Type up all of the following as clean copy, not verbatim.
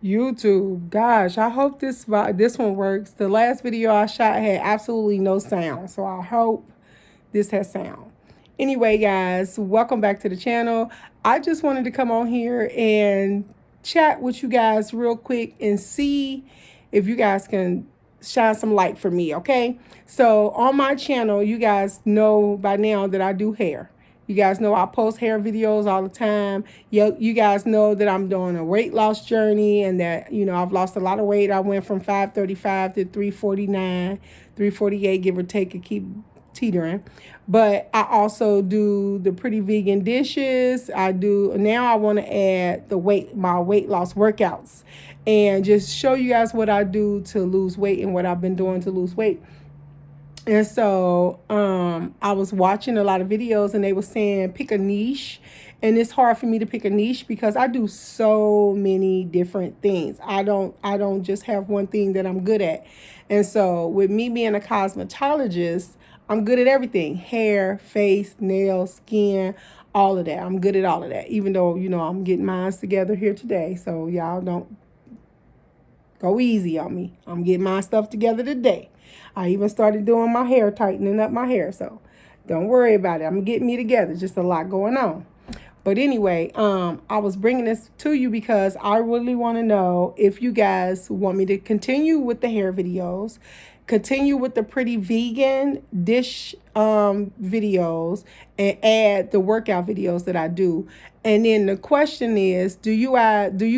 YouTube. Gosh, I hope this one works. The last video I shot had absolutely no sound, so I hope this has sound. Anyway, guys, welcome back to the channel. I just wanted to come on here and chat with you guys real quick and see if you guys can shine some light for me, okay? So on my channel, you guys know by now that I do hair. You guys know I post hair videos all the time. You guys know that I'm doing a weight loss journey and that, I've lost a lot of weight. I went from 535 to 349, 348, give or take, and keep teetering. But I also do the pretty vegan dishes. Now I want to add my weight loss workouts and just show you guys what I do to lose weight and what I've been doing to lose weight. And so I was watching a lot of videos and they were saying pick a niche. And it's hard for me to pick a niche because I do so many different things. I don't just have one thing that I'm good at. And so with me being a cosmetologist, I'm good at everything. Hair, face, nails, skin, all of that. I'm good at all of that. Even though, I'm getting mine together here today. So y'all don't go easy on me. I'm getting my stuff together today. I even started doing my hair, tightening up my hair. So don't worry about it. I'm getting me together. Just a lot going on. But anyway, I was bringing this to you because I really want to know if you guys want me to continue with the hair videos, continue with the pretty vegan dish videos, and add the workout videos that I do. And then the question is, do you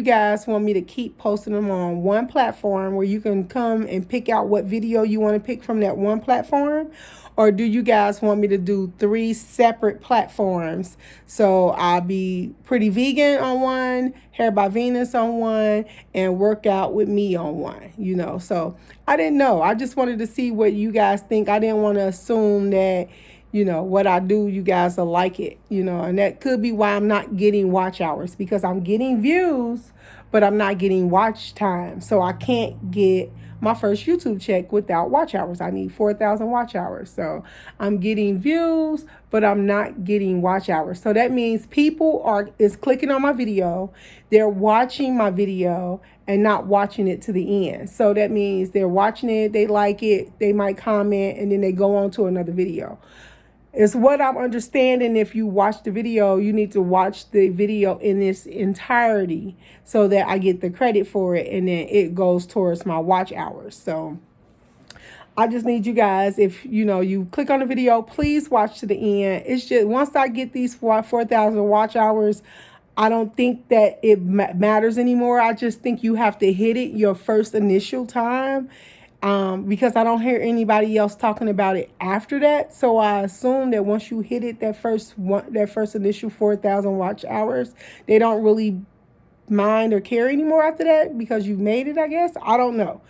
guys want me to keep posting them on one platform where you can come and pick out what video you want to pick from that one platform? Or do you guys want me to do 3 separate platforms? So I'll be pretty vegan on one, hair by Venus on one, and workout with me on one, So I didn't know. I just wanted to see what you guys think. I didn't want to assume that, what I do, you guys will like it, and that could be why I'm not getting watch hours because I'm getting views, but I'm not getting watch time. So I can't get my first YouTube check without watch hours. I need 4,000 watch hours. So I'm getting views, but I'm not getting watch hours. So that means people is clicking on my video, they're watching my video and not watching it to the end. So that means they're watching it, they like it, they might comment, and then they go on to another video. It's what I'm understanding. If you watch the video, you need to watch the video in its entirety so that I get the credit for it and then it goes towards my watch hours. So I just need you guys, if you click on the video, please watch to the end. It's just once I get these 4,000 watch hours, I don't think that it matters anymore. I just think you have to hit it your first initial time. Because I don't hear anybody else talking about it after that. So I assume that once you hit it, that first initial 4,000 watch hours, they don't really mind or care anymore after that because you've made it, I guess. I don't know.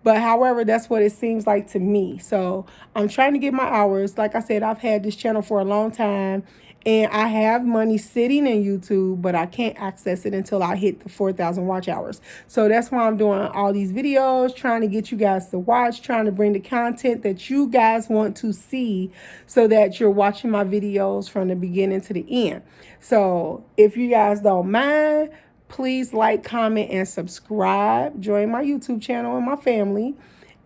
But however, that's what it seems like to me. So I'm trying to get my hours. Like I said, I've had this channel for a long time and I have money sitting in YouTube, but I can't access it until I hit the 4,000 watch hours. So that's why I'm doing all these videos, trying to get you guys to watch, trying to bring the content that you guys want to see so that you're watching my videos from the beginning to the end. So if you guys don't mind, please like, comment, and subscribe. Join my YouTube channel and my family.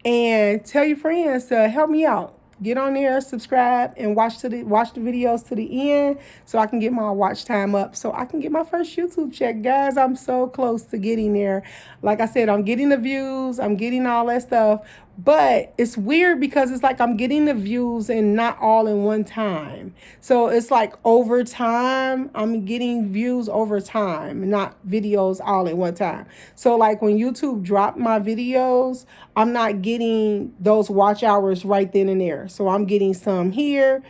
And tell your friends to help me out. Get on there, subscribe, and watch the videos to the end so I can get my watch time up so I can get my first YouTube check. Guys, I'm so close to getting there. Like I said, I'm getting the views. I'm getting all that stuff. But it's weird because it's like I'm getting the views and not all in one time. So it's like over time, I'm getting views over time, not videos all at one time. So like when YouTube dropped my videos, I'm not getting those watch hours right then and there. So I'm getting some here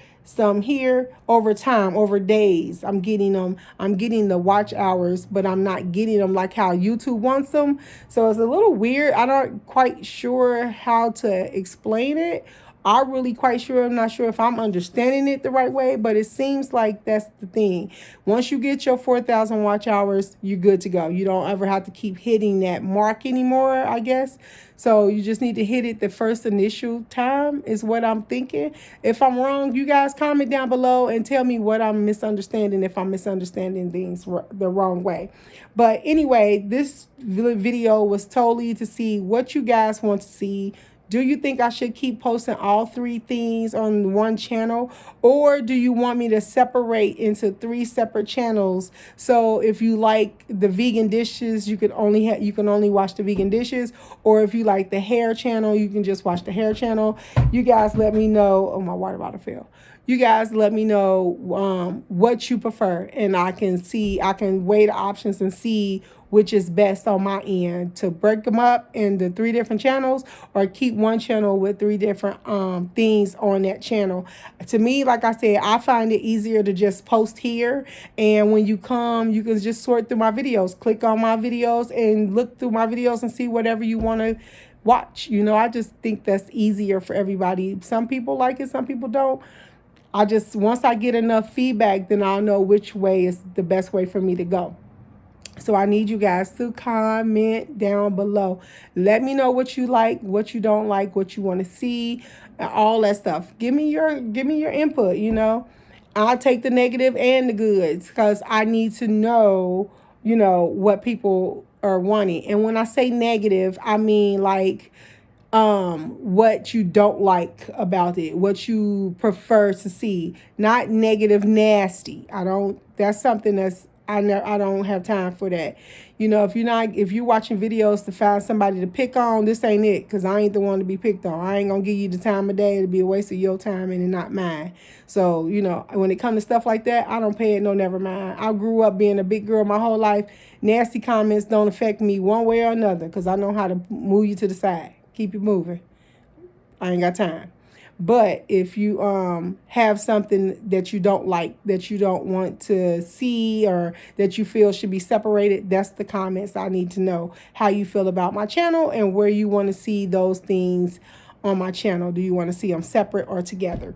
over time, over days. I'm getting the watch hours, but I'm not getting them like how YouTube wants them. So it's a little weird. I'm not quite sure how to explain it I'm really quite sure. I'm not sure if I'm understanding it the right way, but it seems like that's the thing. Once you get your 4,000 watch hours, you're good to go. You don't ever have to keep hitting that mark anymore, I guess. So you just need to hit it the first initial time is what I'm thinking. If I'm wrong, you guys comment down below and tell me what I'm misunderstanding, if I'm misunderstanding things the wrong way. But anyway, this video was totally to see what you guys want to see. Do you think I should keep posting all three things on one channel, or do you want me to separate into three separate channels? So if you like the vegan dishes, you can only watch the vegan dishes, or if you like the hair channel, you can just watch the hair channel. You guys let me know. Oh, my water bottle fell. You guys let me know what you prefer, and I can weigh the options and see which is best on my end, to break them up into three different channels or keep one channel with three different things on that channel. To me, like I said, I find it easier to just post here, and when you come, you can just sort through my videos, click on my videos and look through my videos and see whatever you want to watch. I just think that's easier for everybody. Some people like it, some people don't. Once I get enough feedback, then I'll know which way is the best way for me to go. So I need you guys to comment down below. Let me know what you like, what you don't like, what you want to see, all that stuff. Give me your input, I'll take the negative and the goods, because I need to know, what people are wanting. And when I say negative, I mean like what you don't like about it, what you prefer to see, not negative nasty. That's something that's I don't have time for that. If you're watching videos to find somebody to pick on, this ain't it, because I ain't the one to be picked on. I ain't gonna give you the time of day. It'll be a waste of your time and not mine. So, when it comes to stuff like that, I don't pay it no never mind. I grew up being a big girl my whole life. Nasty comments don't affect me one way or another, because I know how to move you to the side. Keep it moving. I ain't got time. But if you have something that you don't like, that you don't want to see, or that you feel should be separated, that's the comments I need to know. How you feel about my channel and where you want to see those things on my channel. Do you want to see them separate or together?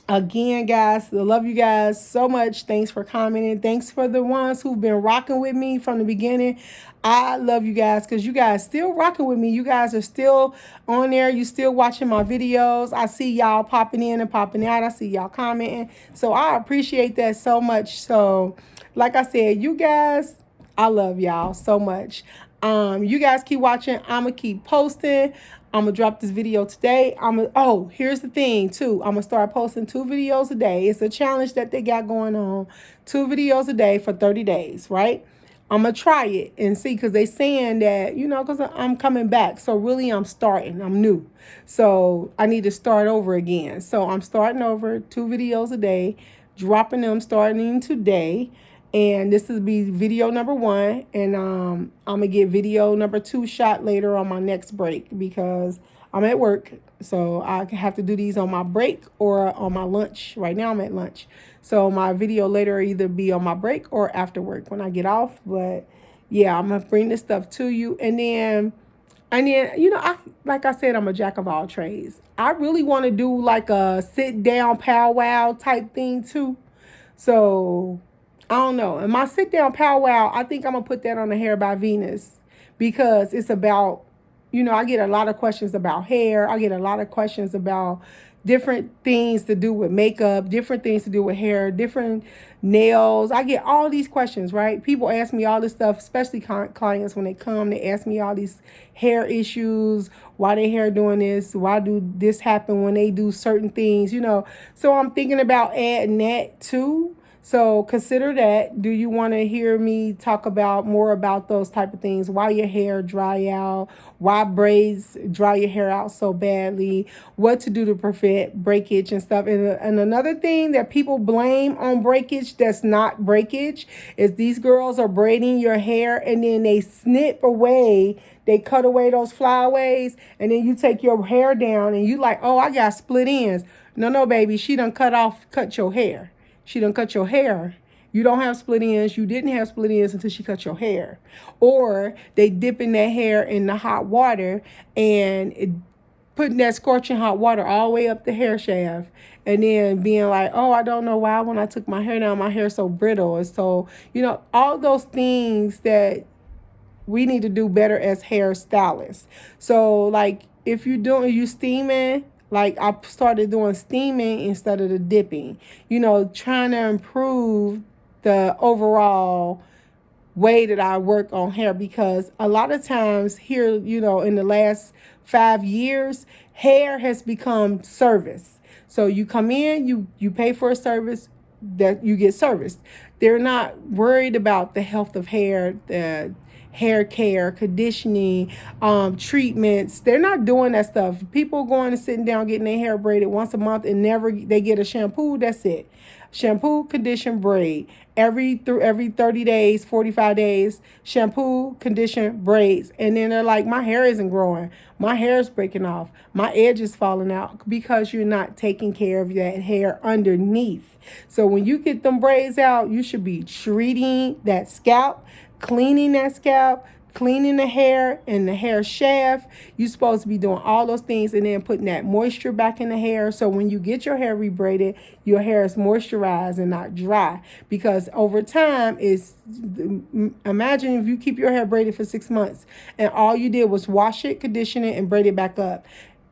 Again, guys, I love you guys so much. Thanks for commenting. Thanks for the ones who've been rocking with me from the beginning. I love you guys, because you guys still rocking with me. You guys are still on there. You still watching my videos. I see y'all popping in and popping out. I see y'all commenting. So I appreciate that so much. So like I said, you guys, I love y'all so much. You guys keep watching. I'm going to keep posting. I'm going to drop this video today. Here's the thing too. I'm going to start posting 2 videos a day. It's a challenge that they got going on. 2 videos a day for 30 days, right? I'm going to try it and see, because they saying that, because I'm coming back. So really I'm starting. I'm new. So I need to start over again. So I'm starting over, 2 videos a day, dropping them starting today. And this will be video number 1. And I'm going to get video number 2 shot later on my next break, because I'm at work. So I have to do these on my break or on my lunch. Right now I'm at lunch. So my video later will either be on my break or after work when I get off. But yeah, I'm going to bring this stuff to you. And then, like I said, I'm a jack of all trades. I really want to do like a sit down powwow type thing too. So I don't know. And my sit down powwow, I think I'm going to put that on the Hair by Venus, because it's about, I get a lot of questions about hair. I get a lot of questions about different things to do with makeup, different things to do with hair, different nails. I get all these questions, right? People ask me all this stuff, especially clients when they come. They ask me all these hair issues, why their hair doing this, why do this happen when they do certain things, So I'm thinking about adding that too. So consider that. Do you want to hear me talk about more about those type of things? Why your hair dry out? Why braids dry your hair out so badly? What to do to prevent breakage and stuff. And another thing that people blame on breakage that's not breakage is these girls are braiding your hair and then they snip away. They cut away those flyaways, and then you take your hair down and you like, oh, I got split ends. No, baby. She done cut your hair. She done cut your hair. You don't have split ends. You didn't have split ends until she cut your hair. Or they dip in that hair in the hot water, and putting that scorching hot water all the way up the hair shaft, and then being like, oh, I don't know why when I took my hair down, my hair so brittle. And so, all those things that we need to do better as hairstylists. So like if you steaming, like I started doing steaming instead of the dipping, trying to improve the overall way that I work on hair, because a lot of times here, in the last 5 years, hair has become service. So you come in, you pay for a service, that you get serviced. They're not worried about the health of hair, the hair care, conditioning, treatments. They're not doing that stuff. People going and sitting down getting their hair braided once a month and never they get a shampoo. That's it. Shampoo, condition, braid. Every 30 days, 45 days, shampoo, condition, braids. And then they're like, my hair isn't growing. My hair is breaking off. My edge is falling out, because you're not taking care of that hair underneath. So when you get them braids out, you should be treating that scalp, cleaning that scalp, cleaning the hair and the hair shaft. You're supposed to be doing all those things, and then putting that moisture back in the hair. So when you get your hair rebraided, your hair is moisturized and not dry. Because over time, imagine if you keep your hair braided for 6 months and all you did was wash it, condition it, and braid it back up.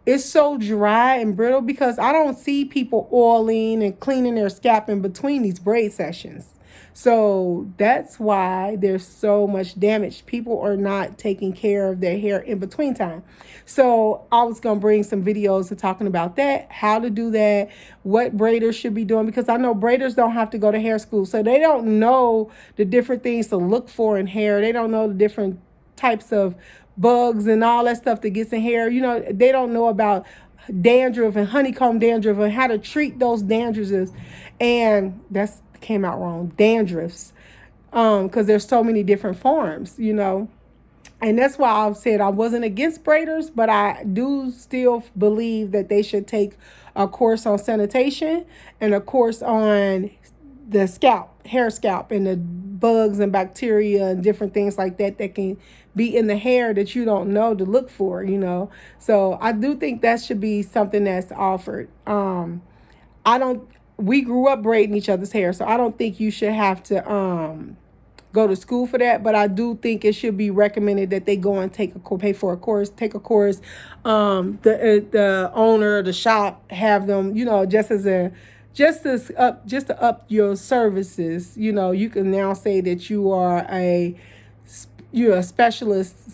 It's so dry and brittle, because I don't see people oiling and cleaning their scalp in between these braid sessions. So that's why there's so much damage. People are not taking care of their hair in between time. So I was going to bring some videos of talking about that, how to do that, what braiders should be doing, because I know braiders don't have to go to hair school. So they don't know the different things to look for in hair. They don't know the different types of bugs and all that stuff that gets in hair. They don't know about dandruff and honeycomb dandruff and how to treat those dandruffs. And that's came out wrong, dandruffs, because there's so many different forms, and that's why I've said I wasn't against braiders, but I do still believe that they should take a course on sanitation and a course on the hair scalp, and the bugs and bacteria and different things like that can be in the hair that you don't know to look for, So I do think that should be something that's offered. We grew up braiding each other's hair, so I don't think you should have to go to school for that. But I do think it should be recommended that they go and pay for a course, take a course. The owner of the shop have them, just to up your services. You can now say that you're a specialist